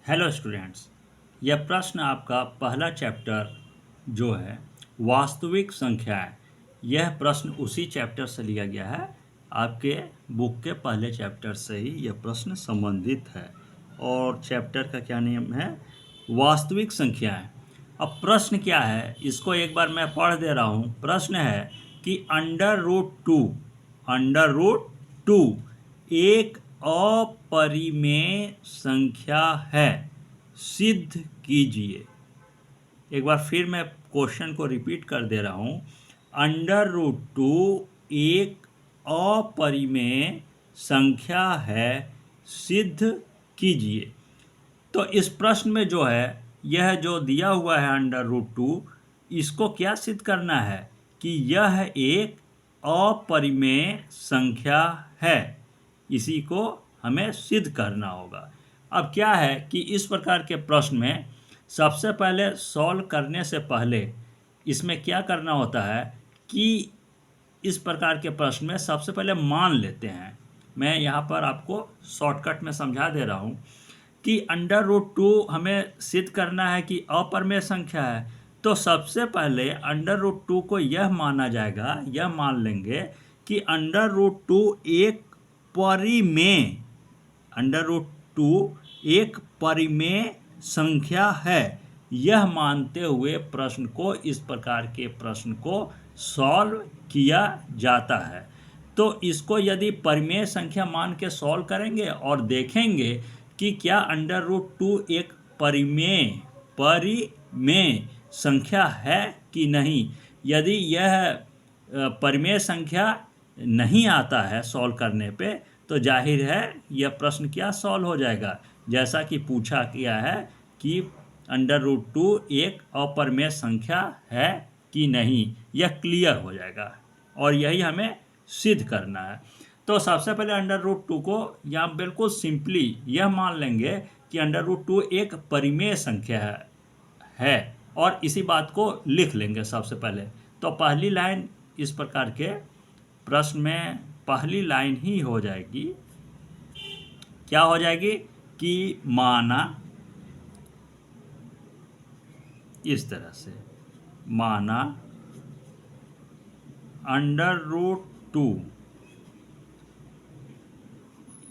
Hello students. यह प्रश्न आपका पहला चैप्टर जो है वास्तविक संख्याएं, यह प्रश्न उसी चैप्टर से लिया गया है। आपके बुक के पहले चैप्टर से ही यह प्रश्न संबंधित है और चैप्टर का क्या नाम है? वास्तविक संख्याएं। अब प्रश्न क्या है, इसको एक बार मैं पढ़ दे रहा हूँ। प्रश्न है कि अंडर रूट टू एक अपरिमेय संख्या है, सिद्ध कीजिए। एक बार फिर मैं क्वेश्चन को रिपीट कर दे रहा हूँ। अंडर रूट 2 एक अपरिमेय संख्या है, सिद्ध कीजिए। तो इस प्रश्न में जो है, यह जो दिया हुआ है अंडर रूट 2, इसको क्या सिद्ध करना है कि यह एक अपरिमेय संख्या है। इसी को हमें सिद्ध करना होगा। अब क्या है कि इस प्रकार के प्रश्न में सबसे पहले सॉल्व करने से पहले इसमें क्या करना होता है कि इस प्रकार के प्रश्न में सबसे पहले मान लेते हैं। मैं यहाँ पर आपको शॉर्टकट में समझा दे रहा हूँ कि अंडर रूट 2 हमें सिद्ध करना है कि अपरिमेय संख्या है। तो सबसे पहले अंडर रूट 2 को यह माना जाएगा, यह मान लेंगे कि अंडर रूट 2 एक परिमेय एक परिमेय संख्या है। यह मानते हुए प्रश्न को, इस प्रकार के प्रश्न को सॉल्व किया जाता है। तो इसको यदि परिमेय संख्या मान के सॉल्व करेंगे और देखेंगे कि क्या अंडर रूट 2 एक परिमेय संख्या है कि नहीं। यदि यह परिमेय संख्या नहीं आता है सॉल्व करने पे, तो जाहिर है यह प्रश्न क्या सॉल्व हो जाएगा। जैसा कि पूछा गया है कि अंडर रूट 2 एक अपरिमेय संख्या है कि नहीं, यह क्लियर हो जाएगा और यही हमें सिद्ध करना है। तो सबसे पहले अंडर रूट 2 को यहाँ बिल्कुल सिंपली यह मान लेंगे कि अंडर रूट 2 एक परिमेय संख्या है और इसी बात को लिख लेंगे सबसे पहले। तो पहली लाइन इस प्रकार के प्रश्न में पहली लाइन ही हो जाएगी, क्या हो जाएगी कि माना, इस तरह से माना अंडर रूट 2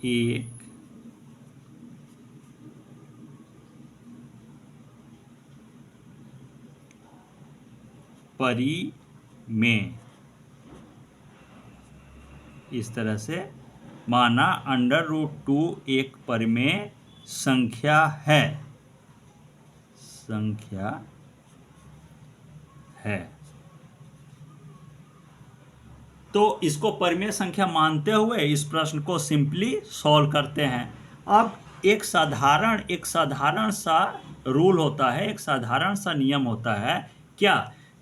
एक परिमेय, इस तरह से माना अंडर रूट 2 एक परिमेय संख्या है, तो इसको परिमेय संख्या मानते हुए इस प्रश्न को सिंपली सॉल्व करते हैं। अब एक साधारण सा रूल होता है, एक साधारण सा नियम होता है, क्या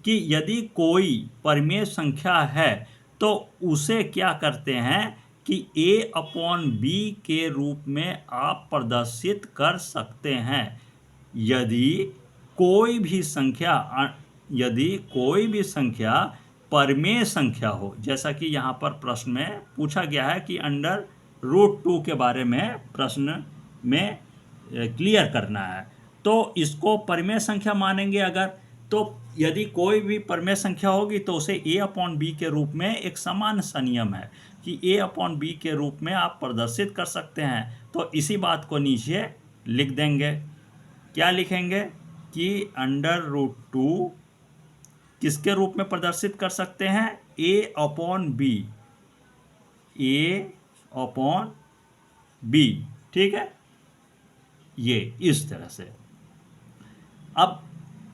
कि यदि कोई परिमेय संख्या है तो उसे क्या करते हैं कि a/b के रूप में आप प्रदर्शित कर सकते हैं। यदि कोई भी संख्या परिमेय संख्या हो, जैसा कि यहाँ पर प्रश्न में पूछा गया है कि अंडर रूट 2 के बारे में प्रश्न में क्लियर करना है, तो इसको परिमेय संख्या मानेंगे अगर, तो यदि कोई भी परिमेय संख्या होगी तो उसे a/b के रूप में एक समान सा नियम है कि a/b के रूप में आप प्रदर्शित कर सकते हैं। तो इसी बात को नीचे लिख देंगे। क्या लिखेंगे कि अंडर रूट 2 किसके रूप में प्रदर्शित कर सकते हैं? a/b, ठीक है, ये इस तरह से। अब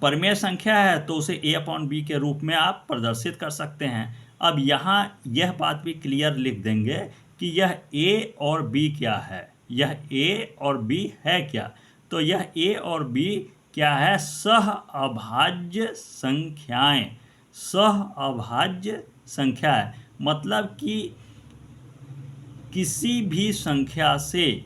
परिमेय संख्या है तो उसे a/b के रूप में आप प्रदर्शित कर सकते हैं। अब यहाँ यह बात भी क्लियर लिख देंगे कि यह a और b क्या है, यह a और b है क्या। तो यह a और b क्या है? सह अभाज्य संख्याएं, मतलब कि किसी भी संख्या से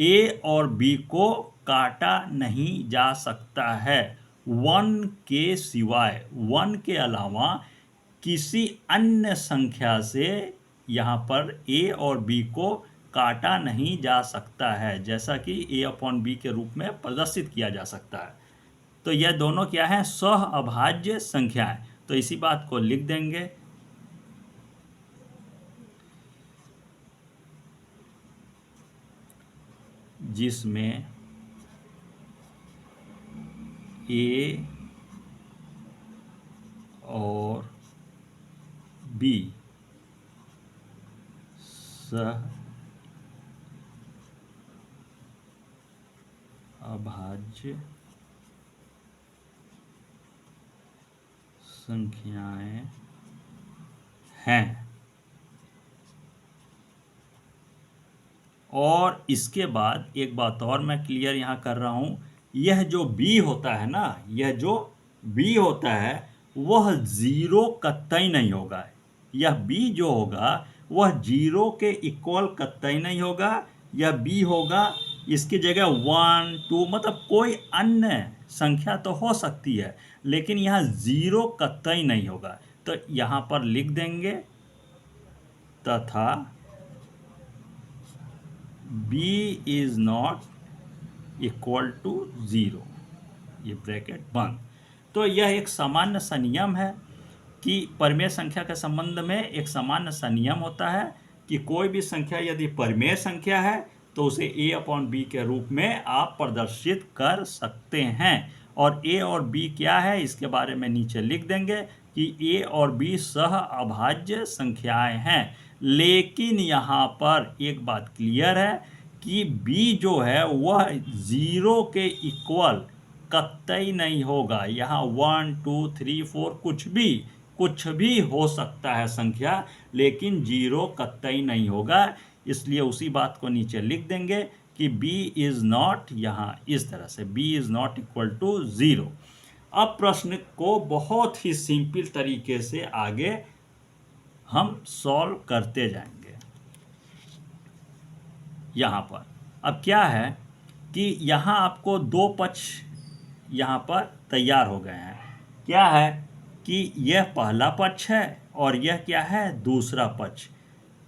a और b को काटा नहीं जा सकता है, 1 के सिवाय, 1 के अलावा किसी अन्य संख्या से यहाँ पर a और b को काटा नहीं जा सकता है, जैसा कि a/b के रूप में प्रदर्शित किया जा सकता है। तो यह दोनों क्या है? सहअभाज्य संख्याएं। तो इसी बात को लिख देंगे, जिसमें a और b सहअभाज्य संख्याएं हैं। और इसके बाद एक बात और मैं क्लियर यहाँ कर रहा हूँ, यह जो b होता है ना, यह जो b होता है वह जीरो कतई नहीं होगा। यह b जो होगा वह जीरो के इक्वल कतई नहीं होगा। यह b होगा, इसकी जगह 1 2 मतलब कोई अन्य संख्या तो हो सकती है, लेकिन यहाँ जीरो कतई नहीं होगा। तो यहाँ पर लिख देंगे तथा b is not equal to 0, ये ब्रैकेट बंद। तो यह एक सामान्य संयम है कि परिमेय संख्या के संबंध में एक सामान्य संयम होता है कि कोई भी संख्या यदि परिमेय संख्या है तो उसे a/b के रूप में आप प्रदर्शित कर सकते हैं। और a और b क्या है इसके बारे में नीचे लिख देंगे कि a और b सहअभाज्य संख्याएं हैं। लेकिन यहाँ पर एक बात क्लियर है कि b जो है वह जीरो के इक्वल कतई नहीं होगा। यहाँ 1 2 3 4 कुछ भी हो सकता है संख्या, लेकिन जीरो कतई नहीं होगा। इसलिए उसी बात को नीचे लिख देंगे कि b इज नॉट, यहाँ इस तरह से b is not equal to 0। अब प्रश्न को बहुत ही सिंपल तरीके से आगे हम सॉल्व करते जाएंगे। यहाँ पर अब क्या है कि यहाँ आपको दो पक्ष यहाँ पर तैयार हो गए हैं। क्या है कि यह पहला पक्ष है और यह क्या है? दूसरा पक्ष।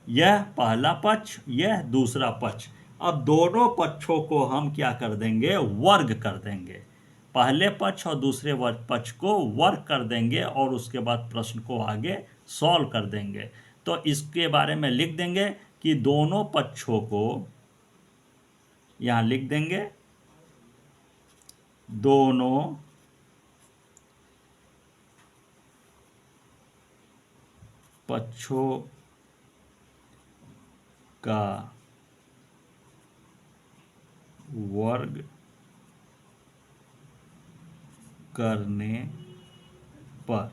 यह पहला पक्ष, यह दूसरा पक्ष। अब दोनों पक्षों को हम क्या कर देंगे? वर्ग कर देंगे। पहले पक्ष और दूसरे पक्ष को वर्ग कर देंगे और उसके बाद प्रश्न को आगे सॉल्व कर देंगे। तो इसके बारे में लिख देंगे कि दोनों पक्षों को यहाँ लिख देंगे, दोनों पक्षों का वर्ग करने पर,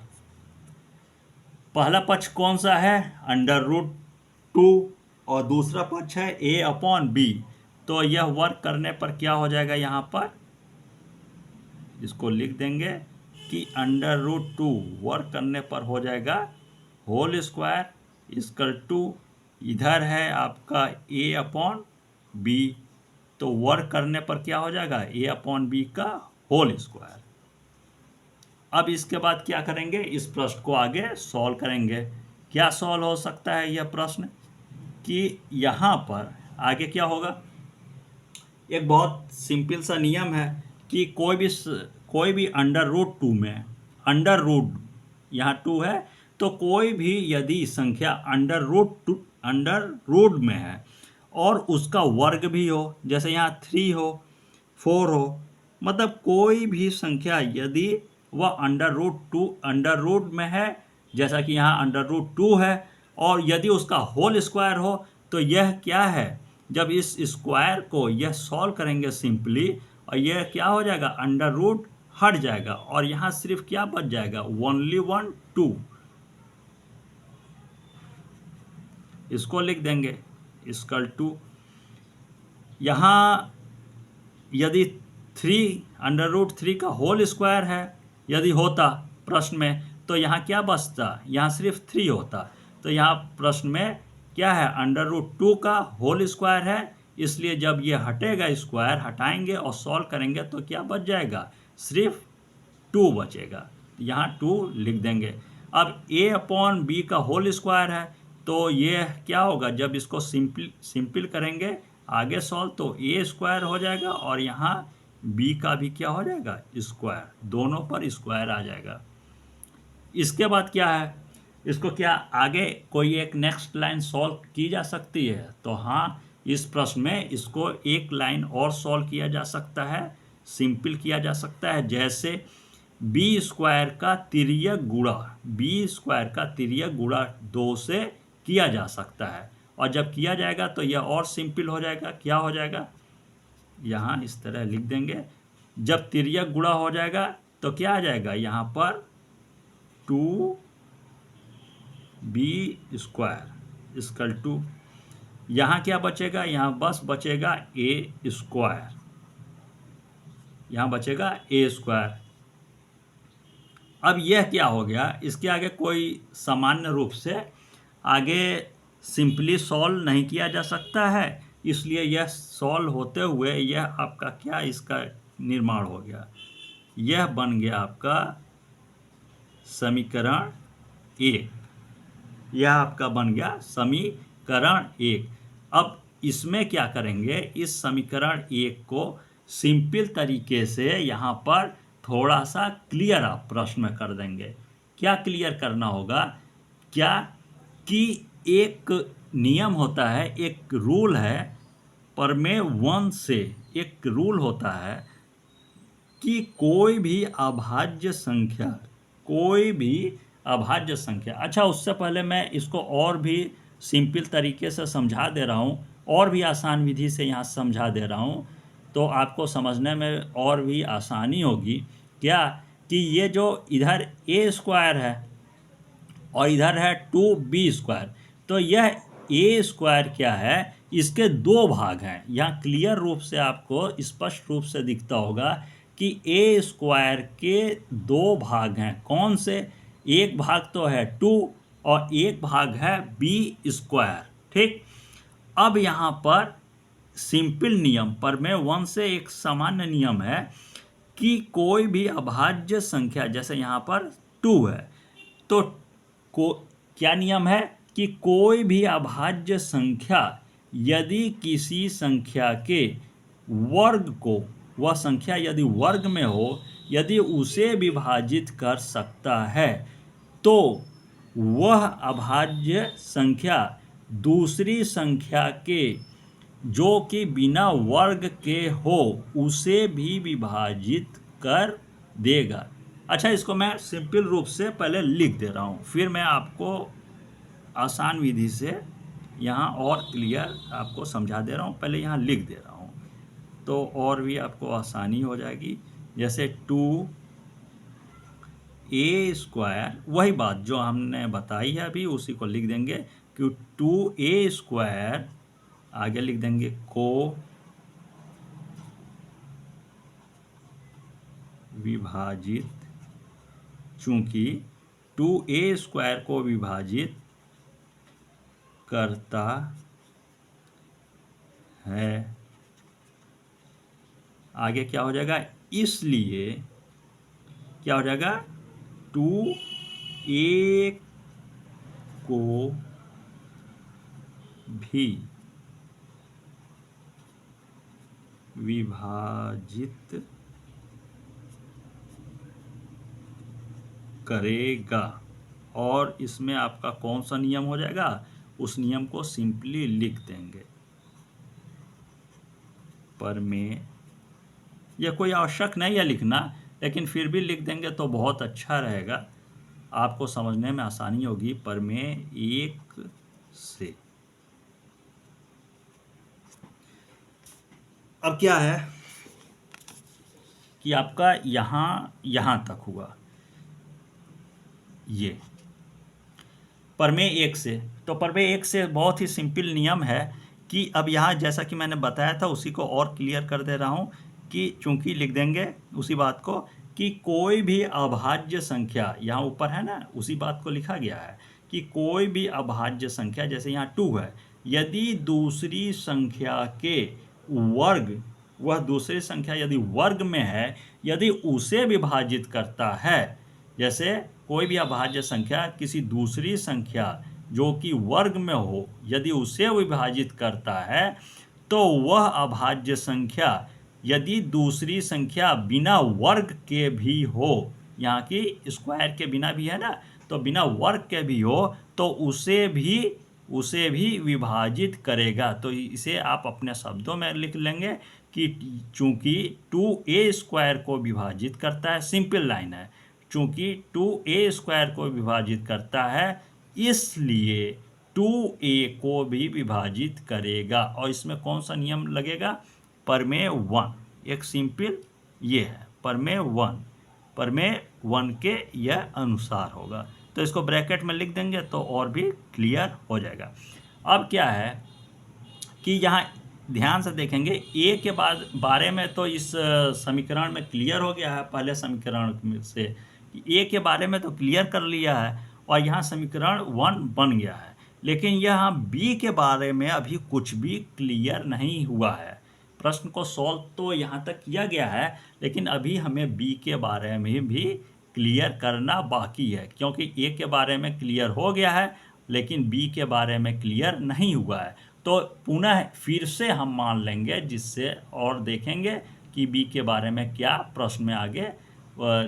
पहला पक्ष कौन सा है? √2 और दूसरा पक्ष है a/b। तो यह वर्ग करने पर क्या हो जाएगा? यहाँ पर इसको लिख देंगे कि √2 वर्ग करने पर हो जाएगा होल स्क्वायर इक्वल टू, इधर है आपका a/b, तो वर्ग करने पर क्या हो जाएगा? a/b का होल स्क्वायर। अब इसके बाद क्या करेंगे? इस प्रश्न को आगे सॉल्व करेंगे। क्या सॉल्व हो सकता है यह प्रश्न कि यहाँ पर आगे क्या होगा? एक बहुत सिंपल सा नियम है कि कोई भी √2 में, अंडर यहाँ 2 है, तो कोई भी यदि संख्या अंडर रूट में है और उसका वर्ग भी हो, जैसे यहाँ 3 हो 4 हो, मतलब कोई भी संख्या यदि वह अंडर रूट में है, जैसा कि यहाँ √2 है, और यदि उसका होल स्क्वायर हो, तो यह क्या है? जब इस स्क्वायर को यह सॉल्व करेंगे सिंपली, और यह क्या हो जाएगा? अंडर रूट हट जाएगा और यहाँ सिर्फ क्या बच जाएगा? ओनली 1 2। इसको लिख देंगे इक्वल टू, यहाँ यदि √3 का होल स्क्वायर है यदि होता प्रश्न में, तो यहाँ क्या बचता? यहाँ सिर्फ 3 होता। तो यहाँ प्रश्न में क्या है? √2 का होल स्क्वायर है, इसलिए जब ये हटेगा, स्क्वायर हटाएंगे और सॉल्व करेंगे तो क्या बच जाएगा? सिर्फ 2 बचेगा। यहाँ 2 लिख देंगे। अब a/b का होल स्क्वायर है, तो ये क्या होगा, जब इसको सिंपल करेंगे आगे सॉल्व, तो ए स्क्वायर हो जाएगा और यहाँ बी का भी क्या हो जाएगा, स्क्वायर, दोनों पर स्क्वायर आ जाएगा। इसके बाद क्या है, इसको क्या आगे कोई एक नेक्स्ट लाइन सॉल्व की जा सकती है, तो हाँ, इस प्रश्न में इसको एक लाइन और सॉल्व किया जा सकता है, सिंपल किया जा सकता है। जैसे बी स्क्वायर का तिर्यक गुणा 2 से किया जा सकता है, और जब किया जाएगा तो यह और सिंपल हो जाएगा। क्या हो जाएगा, यहाँ इस तरह लिख देंगे, जब तिर्यक गुणा हो जाएगा तो क्या आ जाएगा, यहाँ पर 2b स्क्वायर इक्वल टू, यहाँ क्या बचेगा, यहाँ बस बचेगा ए स्क्वायर, यहाँ बचेगा ए स्क्वायर। अब यह क्या हो गया, इसके आगे कोई सामान्य रूप से आगे सिंपली सॉल्व नहीं किया जा सकता है, इसलिए यह सॉल्व होते हुए यह आपका क्या, इसका निर्माण हो गया, यह बन गया आपका समीकरण 1, यह आपका बन गया समीकरण 1। अब इसमें क्या करेंगे, इस समीकरण 1 को सिंपल तरीके से यहाँ पर थोड़ा सा क्लियर आप प्रश्न में कर देंगे। क्या क्लियर करना होगा, क्या कि एक नियम होता है, एक रूल है, प्रमेय 1 से एक रूल होता है कि कोई भी अभाज्य संख्या, अच्छा उससे पहले मैं इसको और भी सिंपल तरीके से समझा दे रहा हूँ, और भी आसान विधि से यहाँ समझा दे रहा हूँ, तो आपको समझने में और भी आसानी होगी। क्या कि ये जो इधर ए स्क्वायर है और इधर है 2b स्क्वायर, तो यह ए स्क्वायर क्या है, इसके दो भाग हैं। यहाँ क्लियर रूप से आपको स्पष्ट रूप से दिखता होगा कि ए स्क्वायर के दो भाग हैं। कौन से, एक भाग तो है 2 और एक भाग है बी स्क्वायर। ठीक, अब यहाँ पर सिंपल नियम, प्रमेय 1 से एक सामान्य नियम है कि कोई भी अभाज्य संख्या, जैसे यहाँ पर 2 है, तो क्या नियम है कि कोई भी अभाज्य संख्या यदि किसी संख्या के वर्ग को, वह संख्या यदि वर्ग में हो, यदि उसे विभाजित कर सकता है, तो वह अभाज्य संख्या दूसरी संख्या के जो कि बिना वर्ग के हो उसे भी विभाजित कर देगा। अच्छा, इसको मैं सिंपल रूप से पहले लिख दे रहा हूँ, फिर मैं आपको आसान विधि से यहाँ और क्लियर आपको समझा दे रहा हूँ। पहले यहाँ लिख दे रहा हूँ तो और भी आपको आसानी हो जाएगी। जैसे 2a स्क्वायर, वही बात जो हमने बताई है अभी, उसी को लिख देंगे कि 2a स्क्वायर, आगे लिख देंगे को विभाजित, चूंकि 2a स्क्वायर को विभाजित करता है, आगे क्या हो जाएगा, इसलिए क्या हो जाएगा, 2a को भी विभाजित करेगा। और इसमें आपका कौन सा नियम हो जाएगा, उस नियम को सिंपली लिख देंगे, प्रमेय, यह कोई आवश्यक नहीं है लिखना, लेकिन फिर भी लिख देंगे तो बहुत अच्छा रहेगा, आपको समझने में आसानी होगी। प्रमेय 1 से अब क्या है कि आपका यहाँ तक हुआ ये प्रमेय 1 से। तो प्रमेय 1 से बहुत ही सिंपल नियम है कि अब यहाँ जैसा कि मैंने बताया था उसी को और क्लियर कर दे रहा हूँ कि चूंकि लिख देंगे उसी बात को कि कोई भी अभाज्य संख्या, यहाँ ऊपर है ना, उसी बात को लिखा गया है कि कोई भी अभाज्य संख्या, जैसे यहाँ 2 है, यदि दूसरी संख्या के वर्ग, वह दूसरी संख्या यदि वर्ग में है, यदि उसे विभाजित करता है, जैसे कोई भी अभाज्य संख्या किसी दूसरी संख्या जो कि वर्ग में हो यदि उसे विभाजित करता है तो वह अभाज्य संख्या यदि दूसरी संख्या बिना वर्ग के भी हो, यहाँ की स्क्वायर के बिना भी है ना, तो बिना वर्ग के भी हो तो उसे भी विभाजित करेगा। तो इसे आप अपने शब्दों में लिख लेंगे कि चूंकि 2a² को विभाजित करता है, सिंपल लाइन है, चूंकि 2a² को विभाजित करता है इसलिए 2a को भी विभाजित करेगा। और इसमें कौन सा नियम लगेगा? प्रमेय 1। एक सिंपल ये है प्रमेय 1, प्रमेय 1 के यह अनुसार होगा। तो इसको ब्रैकेट में लिख देंगे तो और भी क्लियर हो जाएगा। अब क्या है कि यहाँ ध्यान से देखेंगे ए के बारे में तो इस समीकरण में क्लियर हो गया है, पहले समीकरण से ए के बारे में तो क्लियर कर लिया है और यहाँ समीकरण 1 बन गया है। लेकिन यहाँ बी के बारे में अभी कुछ भी क्लियर नहीं हुआ है। प्रश्न को सॉल्व तो यहाँ तक किया गया है लेकिन अभी हमें बी के बारे में भी क्लियर करना बाकी है, क्योंकि ए के बारे में क्लियर हो गया है लेकिन बी के बारे में क्लियर नहीं हुआ है। तो पुनः फिर से हम मान लेंगे जिससे और देखेंगे कि बी के बारे में क्या प्रश्न में आगे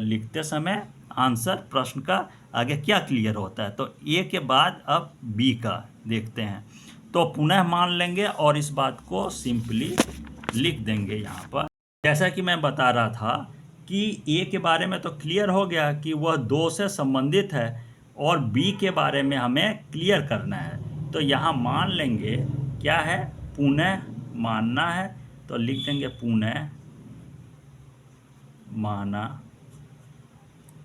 लिखते समय आंसर प्रश्न का आगे क्या क्लियर होता है। तो ए के बाद अब बी का देखते हैं। तो पुनः मान लेंगे और इस बात को सिंपली लिख देंगे यहाँ पर। जैसा कि मैं बता रहा था कि ए के बारे में तो क्लियर हो गया कि वह 2 से संबंधित है और बी के बारे में हमें क्लियर करना है। तो यहाँ मान लेंगे क्या है, पुनः मानना है, तो लिख देंगे पुनः माना।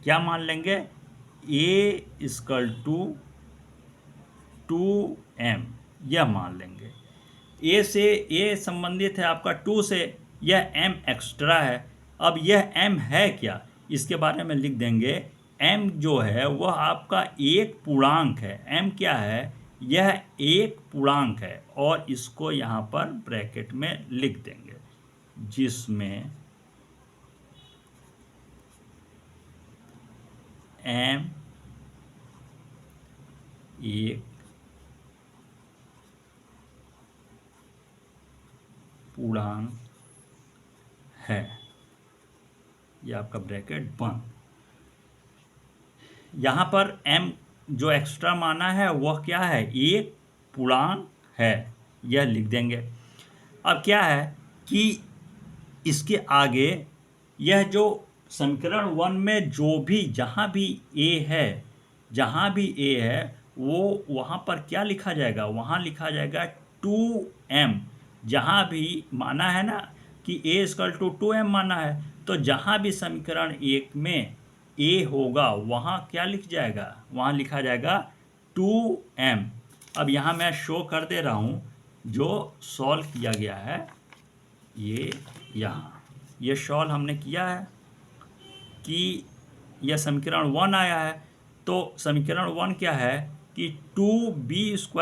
क्या मान लेंगे? a = 2m, यह मान लेंगे। a से a संबंधित है आपका 2 से, यह m एक्स्ट्रा है। अब यह m है क्या, इसके बारे में लिख देंगे m जो है वह आपका एक पूर्णांक है। m क्या है? यह एक पूर्णांक है और इसको यहाँ पर ब्रैकेट में लिख देंगे जिसमें m एक पूर्णांक है। यह आपका ब्रैकेट बंद। यहाँ पर m जो एक्स्ट्रा माना है वह क्या है? एक पूर्णांक है, यह लिख देंगे। अब क्या है कि इसके आगे यह जो समीकरण 1 में जो भी जहाँ भी a है वो वहाँ पर क्या लिखा जाएगा? वहाँ लिखा जाएगा 2m। जहाँ भी माना है ना कि a = 2m माना है, तो जहाँ भी समीकरण 1 में a होगा वहाँ क्या लिख जाएगा? वहाँ लिखा जाएगा 2m। अब यहाँ मैं शो कर दे रहा हूँ जो सॉल्व किया गया है, ये यहाँ ये सॉल्व हमने किया है कि यह समीकरण 1 आया है। तो समीकरण 1 क्या है कि 2b² =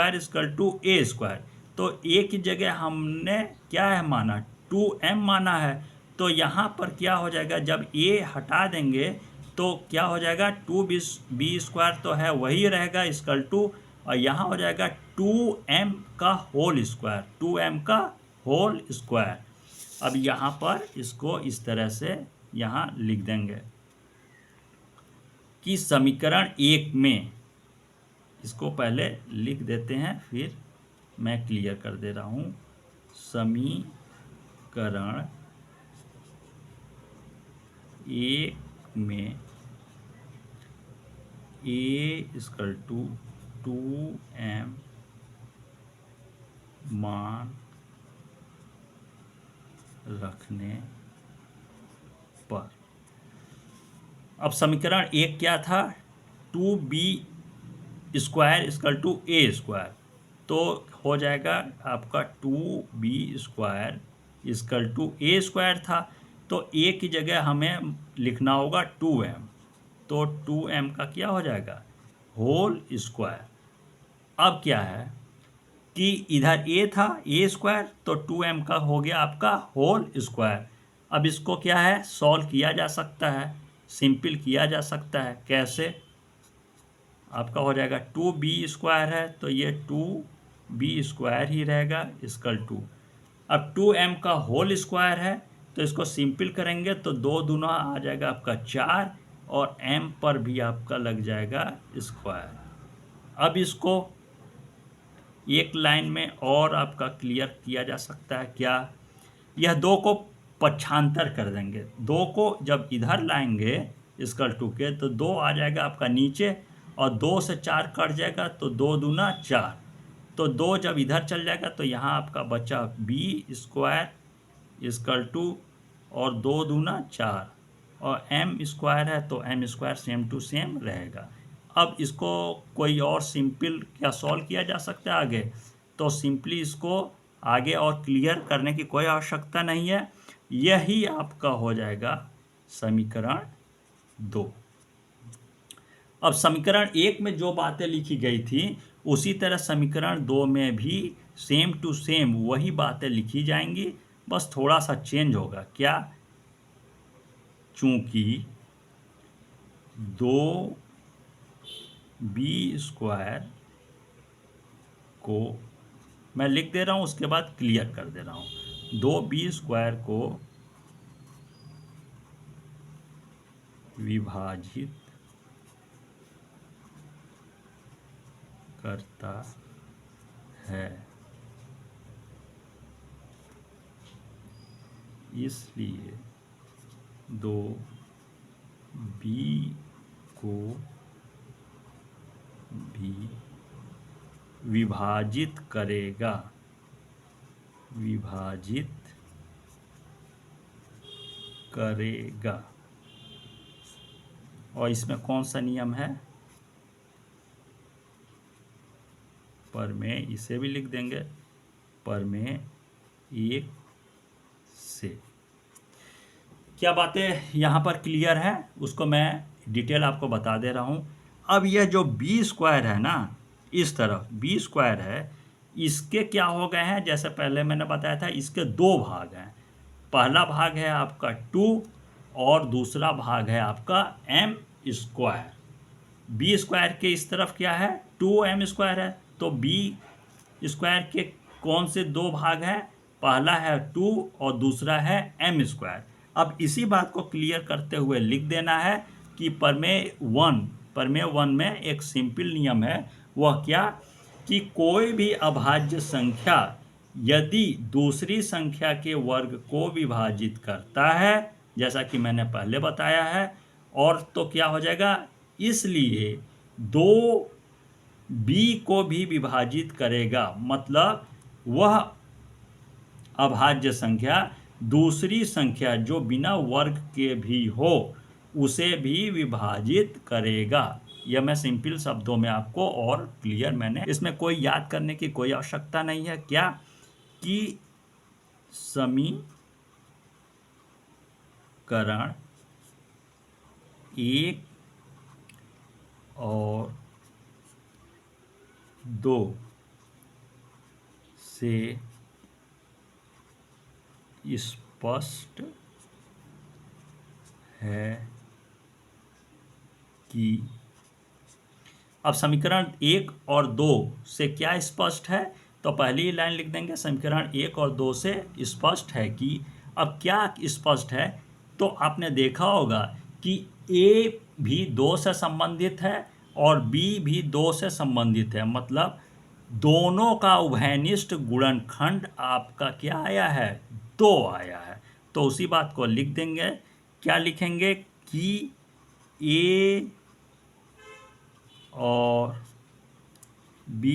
a²। तो a की जगह हमने क्या है माना? 2m माना है। तो यहाँ पर क्या हो जाएगा, जब a हटा देंगे तो क्या हो जाएगा? 2b² तो है वही रहेगा = और यहाँ हो जाएगा 2m का होल स्क्वायर, 2m का होल स्क्वायर। अब यहाँ पर इसको इस तरह से यहाँ लिख देंगे कि समीकरण 1 में, इसको पहले लिख देते हैं फिर मैं क्लियर कर दे रहा हूँ। समीकरण 1 में a = 2m मान रखने पर, अब समीकरण 1 क्या था? 2b² = a²। तो हो जाएगा आपका 2b² = a² था। तो a की जगह हमें लिखना होगा 2m। तो 2m का क्या हो जाएगा? Whole square. अब क्या है कि इधर a था a², तो 2m का हो गया आपका होल स्क्वायर। अब इसको क्या है, सॉल्व किया जा सकता है, सिंपल किया जा सकता है। कैसे? आपका हो जाएगा 2b² है तो ये 2b² ही रहेगा इक्वल टू। अब 2m का होल स्क्वायर है तो इसको सिंपल करेंगे तो 2 दूना आ जाएगा आपका 4 और m पर भी आपका लग जाएगा स्क्वायर। अब इसको एक लाइन में और आपका क्लियर किया जा सकता है क्या, यह 2 को पक्षांतर कर देंगे, 2 को जब इधर लाएंगे इक्वल टू के तो 2 आ जाएगा आपका नीचे और 2 से 4 कट जाएगा तो 2 दूना 4, तो 2 जब इधर चल जाएगा तो यहाँ आपका बचा b² इक्वल टू और 2 दूना 4 और m² है तो m² सेम टू सेम रहेगा। अब इसको कोई और सिंपल क्या सॉल्व किया जा सकता है आगे, तो सिंपली इसको आगे और क्लियर करने की कोई आवश्यकता नहीं है, यही आपका हो जाएगा समीकरण 2। अब समीकरण 1 में जो बातें लिखी गई थी उसी तरह समीकरण 2 में भी सेम टू सेम वही बातें लिखी जाएंगी, बस थोड़ा सा चेंज होगा क्या, चूंकि 2b² को मैं लिख दे रहा हूं, उसके बाद क्लियर कर दे रहा हूं। 2b² को विभाजित करता है, इसलिए 2b को भी विभाजित करेगा, विभाजित करेगा। और इसमें कौन सा नियम है, पर में इसे भी लिख देंगे, पर में 1 से। क्या बातें यहाँ पर क्लियर है उसको मैं डिटेल आपको बता दे रहा हूँ। अब यह जो b² है ना, इस तरफ b² है, इसके क्या हो गए हैं, जैसे पहले मैंने बताया था इसके 2 भाग हैं, पहला भाग है आपका 2 और दूसरा भाग है आपका m²। b² के इस तरफ क्या है 2m² है, तो b² के कौन से 2 भाग हैं, पहला है 2 और दूसरा है m²। अब इसी बात को क्लियर करते हुए लिख देना है कि प्रमेय 1 में एक सिंपल नियम है, वह क्या कि कोई भी अभाज्य संख्या यदि दूसरी संख्या के वर्ग को विभाजित करता है, जैसा कि मैंने पहले बताया है, और तो क्या हो जाएगा, इसलिए 2b को भी विभाजित करेगा, मतलब वह अभाज्य संख्या दूसरी संख्या जो बिना वर्ग के भी हो उसे भी विभाजित करेगा। यह मैं सिंपल शब्दों में आपको और क्लियर, मैंने इसमें कोई याद करने की कोई आवश्यकता नहीं है क्या कि समीकरण 1 और 2 से स्पष्ट है कि, अब समीकरण 1 और 2 से क्या स्पष्ट है, तो पहली लाइन लिख देंगे समीकरण 1 और 2 से स्पष्ट है कि। अब क्या स्पष्ट है, तो आपने देखा होगा कि a भी 2 से संबंधित है और b भी 2 से संबंधित है, मतलब दोनों का उभयनिष्ठ गुणनखंड आपका क्या आया है, 2 आया है। तो उसी बात को लिख देंगे, क्या लिखेंगे कि a और b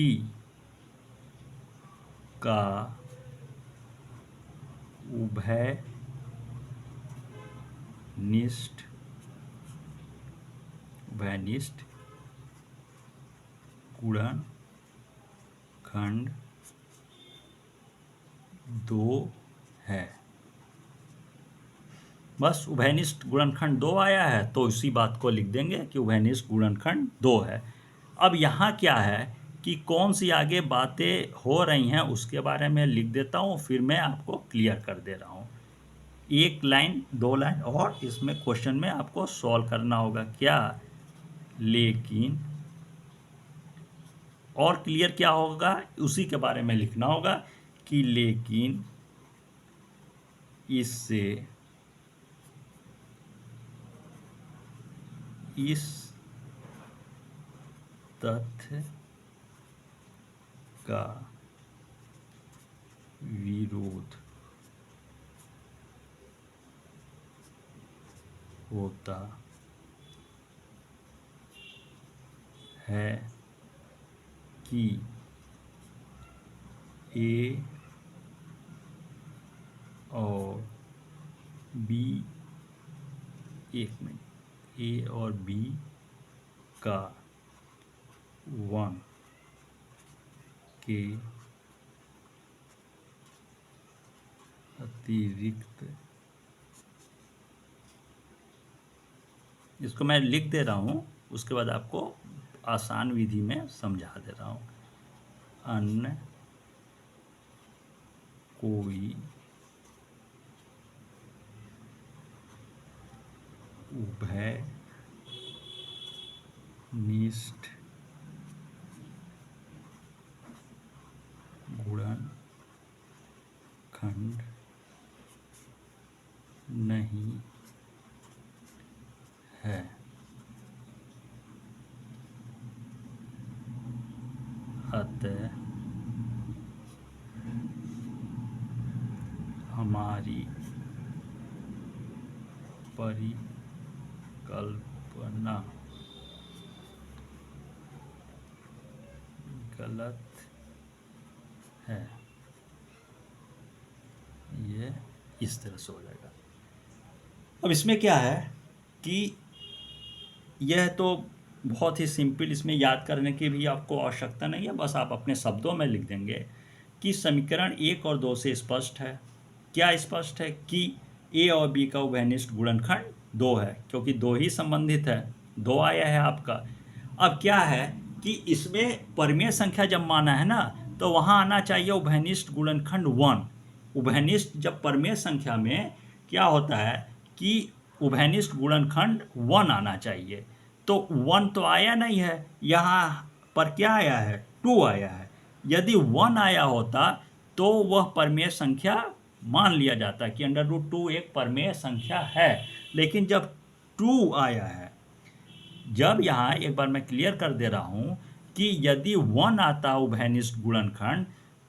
का उभयनिष्ठ गुणनखंड 2 है। बस उभयनिष्ठ गुणनखंड 2 आया है तो इसी बात को लिख देंगे कि उभयनिष्ठ गुणनखंड 2 है। अब यहाँ क्या है कि कौन सी आगे बातें हो रही हैं उसके बारे में लिख देता हूँ, फिर मैं आपको क्लियर कर दे रहा हूँ। 1 लाइन 2 लाइन और इसमें क्वेश्चन में आपको सॉल्व करना होगा क्या, लेकिन और क्लियर क्या होगा, उसी के बारे में लिखना होगा कि लेकिन इससे इस तथ्य का विरोध होता है कि ए और बी, एक मिनट, ए और बी का 1 के अतिरिक्त, इसको मैं लिख दे रहा हूँ, उसके बाद आपको आसान विधि में समझा दे रहा हूँ। अन्य कोई उभयनिष्ठ गुणनखंड नहीं है। अतः हमारी परिकल्पना गलत है। ये इस तरह से हो जाएगा। अब इसमें क्या है कि यह तो बहुत ही सिंपल, इसमें याद करने की भी आपको आवश्यकता नहीं है, बस आप अपने शब्दों में लिख देंगे कि समीकरण 1 और 2 से स्पष्ट है। क्या स्पष्ट है कि ए और बी का उभयनिष्ठ गुणनखंड 2 है, क्योंकि 2 ही संबंधित है, 2 आया है आपका। अब क्या है कि इसमें परिमेय संख्या जब माना है ना, तो वहाँ आना चाहिए उभयनिष्ठ गुणनखंड 1। उभयनिष्ठ जब परिमेय संख्या में क्या होता है कि उभयनिष्ठ गुणनखंड 1 आना चाहिए, तो 1 तो आया नहीं है, यहाँ पर क्या आया है, 2 आया है। यदि 1 आया होता तो वह परिमेय संख्या मान लिया जाता कि √2 एक परिमेय संख्या है, लेकिन जब 2 आया है, जब यहाँ एक बार मैं क्लियर कर दे रहा हूँ कि यदि 1 आता उभयनिष्ठ गुणनखंड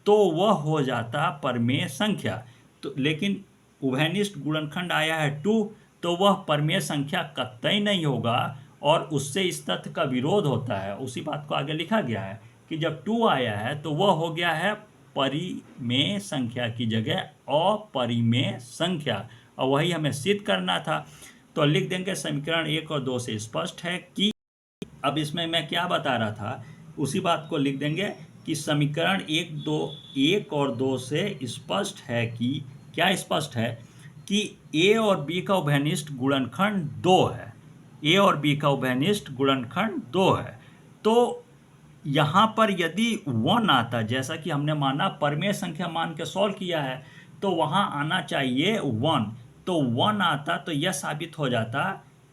तो वह हो जाता परिमेय संख्या, तो लेकिन उभयनिष्ठ गुणनखंड आया है 2, तो वह परिमेय संख्या कतई नहीं होगा और उससे इस तथ्य का विरोध होता है। उसी बात को आगे लिखा गया है कि जब 2 आया है तो वह हो गया है परिमेय संख्या की जगह अपरिमेय संख्या, और वही हमें सिद्ध करना था। तो लिख देंगे समीकरण 1 और 2 से स्पष्ट है कि, अब इसमें मैं क्या बता रहा था उसी बात को लिख देंगे कि समीकरण 1 और 2 से स्पष्ट है कि, क्या स्पष्ट है कि ए और बी का उभयनिष्ठ गुणनखंड 2 है। ए और बी का उभयनिष्ठ गुणनखंड 2 है। तो यहाँ पर यदि 1 आता, जैसा कि हमने माना परिमेय संख्या मान के सॉल्व किया है, तो वहाँ आना चाहिए 1। तो 1 आता तो यह साबित हो जाता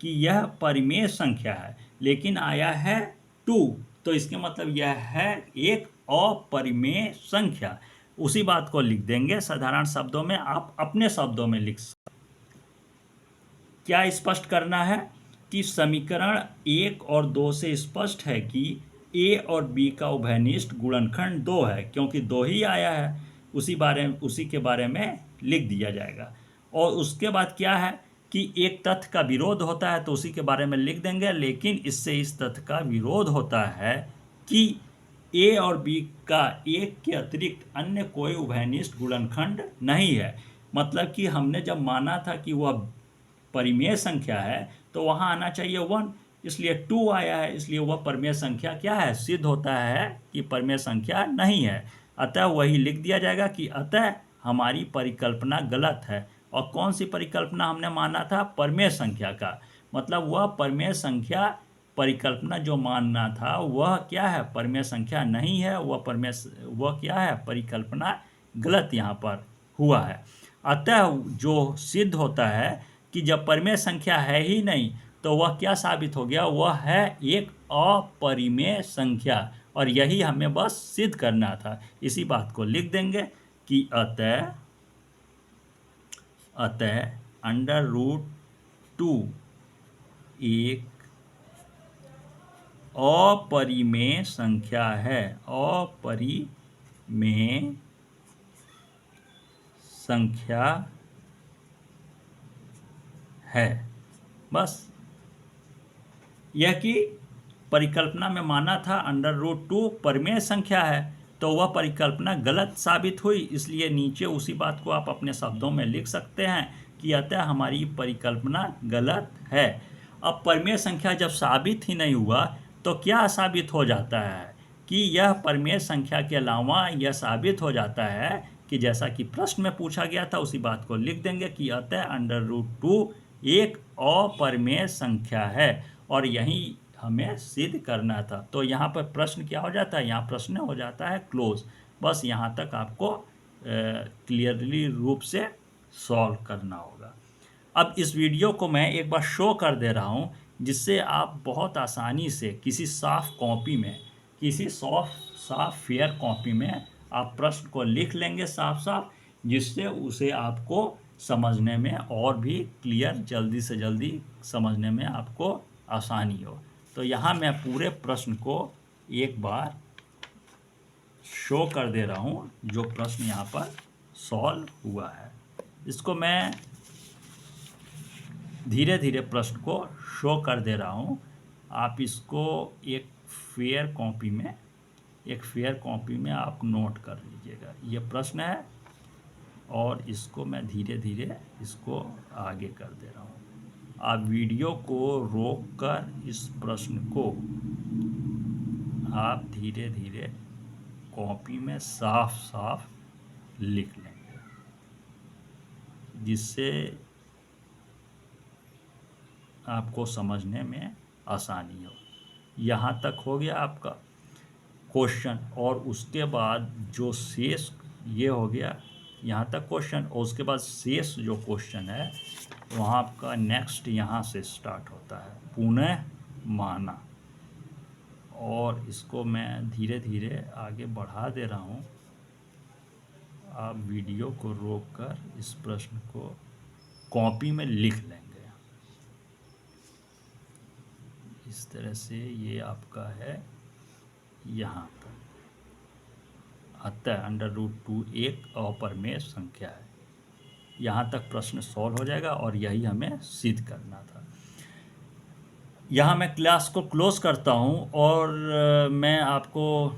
कि यह परिमेय संख्या है, लेकिन आया है 2, तो इसके मतलब यह है एक अपरिमेय संख्या। उसी बात को लिख देंगे साधारण शब्दों में, आप अपने शब्दों में लिख सकते। क्या स्पष्ट करना है कि समीकरण 1 और 2 से स्पष्ट है कि ए और बी का उभयनिष्ठ गुणनखंड 2 है, क्योंकि 2 ही आया है, उसी के बारे में लिख दिया जाएगा। और उसके बाद क्या है कि एक तथ्य का विरोध होता है, तो उसी के बारे में लिख देंगे, लेकिन इससे इस तथ्य का विरोध होता है कि ए और बी का एक के अतिरिक्त अन्य कोई उभयनिष्ठ गुणनखंड नहीं है। मतलब कि हमने जब माना था कि वह परिमेय संख्या है, तो वहाँ आना चाहिए 1, इसलिए 2 आया है, इसलिए वह परिमेय संख्या क्या है, सिद्ध होता है कि परिमेय संख्या नहीं है। अतः वही लिख दिया जाएगा कि अतः हमारी परिकल्पना गलत है। और कौन सी परिकल्पना हमने माना था, परिमेय संख्या का, मतलब वह परिमेय संख्या परिकल्पना जो मानना था वह क्या है, परिमेय संख्या नहीं है, वह क्या है, परिकल्पना गलत यहाँ पर हुआ है। अतः जो सिद्ध होता है कि जब परिमेय संख्या है ही नहीं, तो वह क्या साबित हो गया, वह है एक अपरिमेय संख्या। और यही हमें बस सिद्ध करना था। इसी बात को लिख देंगे कि अतः √2 एक अपरिमेय संख्या है, अपरिमेय संख्या है। बस यह कि परिकल्पना में माना था √2 परिमेय संख्या है, तो वह परिकल्पना गलत साबित हुई, इसलिए नीचे उसी बात को आप अपने शब्दों में लिख सकते हैं कि अतः हमारी परिकल्पना गलत है। अब परिमेय संख्या जब साबित ही नहीं हुआ तो क्या साबित हो जाता है कि यह परिमेय संख्या के अलावा यह साबित हो जाता है कि जैसा कि प्रश्न में पूछा गया था, उसी बात को लिख देंगे कि अतः √2 एक अपरिमेय संख्या है और यही हमें सिद्ध करना था। तो यहाँ पर प्रश्न क्या हो जाता है, यहाँ प्रश्न हो जाता है क्लोज। बस यहाँ तक आपको क्लियरली रूप से सॉल्व करना होगा। अब इस वीडियो को मैं एक बार शो कर दे रहा हूँ, जिससे आप बहुत आसानी से किसी साफ कॉपी में, किसी साफ फेयर कॉपी में आप प्रश्न को लिख लेंगे साफ साफ, जिससे उसे आपको समझने में और भी क्लियर, जल्दी से जल्दी समझने में आपको आसानी हो। तो यहाँ मैं पूरे प्रश्न को एक बार शो कर दे रहा हूँ, जो प्रश्न यहाँ पर सॉल्व हुआ है। इसको मैं धीरे धीरे प्रश्न को शो कर दे रहा हूँ। आप इसको एक फेयर कॉपी में आप नोट कर लीजिएगा। ये प्रश्न है और इसको मैं धीरे धीरे इसको आगे कर दे रहा हूँ। आप वीडियो को रोककर इस प्रश्न को आप धीरे धीरे कॉपी में साफ साफ लिख लेंगे, जिससे आपको समझने में आसानी हो। यहाँ तक हो गया आपका क्वेश्चन, और उसके बाद जो शेष ये हो गया यहाँ तक क्वेश्चन, और उसके बाद शेष जो क्वेश्चन है वहाँ आपका नेक्स्ट यहाँ से स्टार्ट होता है, पुनः माना। और इसको मैं धीरे धीरे आगे बढ़ा दे रहा हूँ। आप वीडियो को रोककर इस प्रश्न को कॉपी में लिख लेंगे। इस तरह से ये आपका है यहाँ पर, अतः √2 एक अपरिमेय संख्या है। यहाँ तक प्रश्न सॉल्व हो जाएगा और यही हमें सिद्ध करना था। यहाँ मैं क्लास को क्लोज करता हूँ और मैं आपको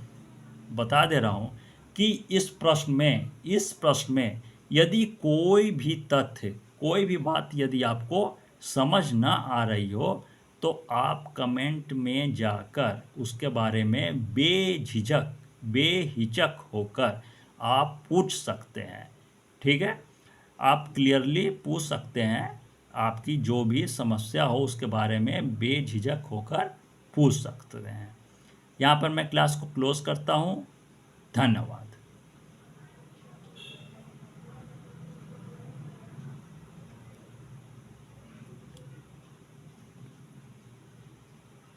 बता दे रहा हूँ कि इस प्रश्न में यदि कोई भी तथ्य, कोई भी बात यदि आपको समझ ना आ रही हो तो आप कमेंट में जाकर उसके बारे में बेहिचक होकर आप पूछ सकते हैं। ठीक है, आप क्लियरली पूछ सकते हैं। आपकी जो भी समस्या हो उसके बारे में बेझिझक होकर पूछ सकते हैं। यहाँ पर मैं क्लास को क्लोज करता हूँ। धन्यवाद।